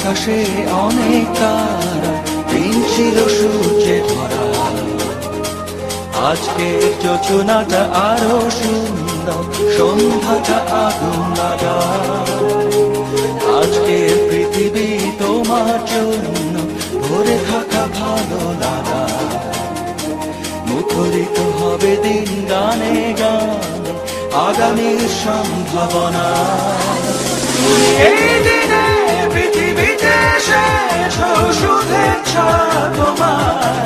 আকাশে অনেক তারা, দিন ছিল সূর্যে ধরা। আজকের যোজনাটা আরো সুন্দর, সন্ধ্যাটা আগুন লাগা। আজকের পৃথিবী তোমার জন্য ভরে থাকা ভালো লাগা। মুখরিত হবে দিন গানে গানে, আগামীর সম্ভাবনা। তুমি এই দিনে পৃথিবীতে এসেছ, শুভেচ্ছা তোমার।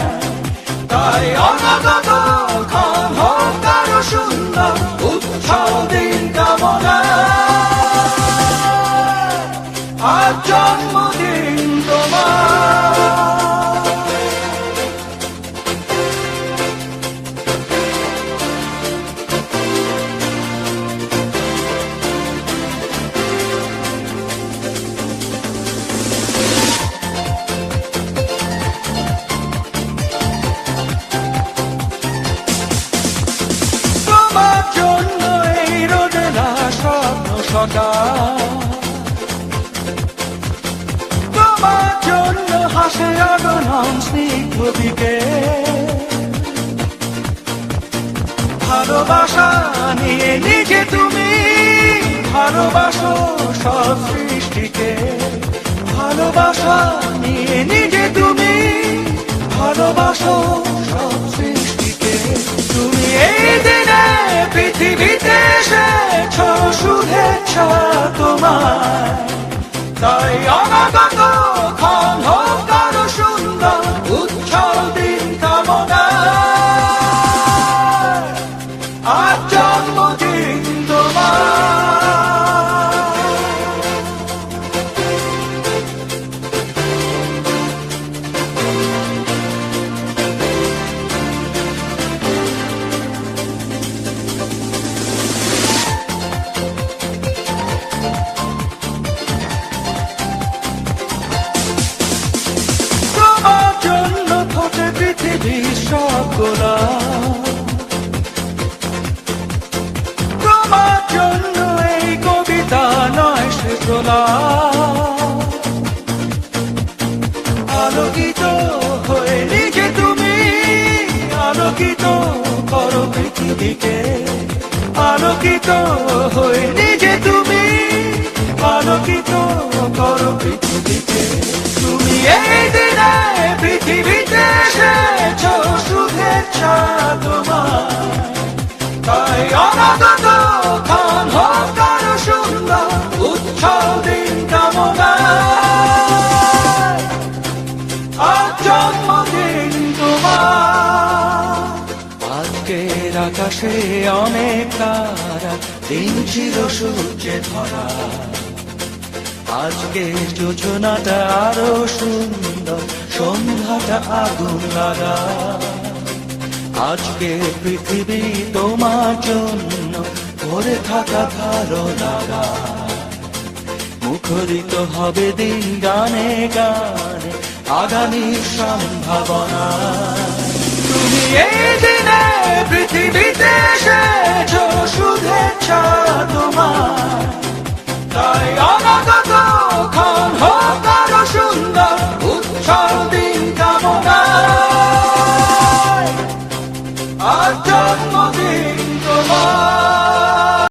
তাই অনাগত ক্ষণ হোক আরো সুন্দর, উৎসব দিন কামনা। আজ জন্মদিন তোমার। তোমার জন্য হাসে আগমন স্নিগ্ধ দিকে। ভালোবাসা নিয়ে নিজে তুমি ভালোবাসো সব সৃষ্টিকে। ভালোবাসা নিয়ে নিজে তুমি ভালোবাসো সব সৃষ্টিকে। তুমি এই দিনে পৃথিবীতে এসেছ, শুভেচ্ছা তোমার। তাই অনাগত ক্ষণ হোক আরো সুন্দর, উৎসব দিন কামনা। আজ জন্মদিন তোমার। তোমার জন্য এই কবিতা নয় সে আলোকিত হয়ে নিজে তুমি আলোকিত করো পৃথিবীকে। আলোকিত হয়ে নিজে তুমি আলোকিত করো পৃথিবীকে। তুমি এই দিনে পৃথিবীতে এসেছ, শুভেচ্ছা তোমার। তাই অনাগত ক্ষণ হোক আরো সুন্দর, উৎসব দিন কামনা। আজ জন্মদিন তোমার। আজকের আকাশে অনেক তারা, দিন ছিল সূর্যে ধরা। আজকের যোজনাটা আরো সুন্দর, সন্ধ্যাটা আগুন লাগা। আজকে পৃথিবী তোমার জন্য ভরে থাকা ভালো লাগা। মুখরিত হবে দিন গানে গানে, আগামীর সম্ভাবনা। তুমি এই দিনে পৃথিবীতে এসেছ, শুভেচ্ছা তোমার। তাই অনাগত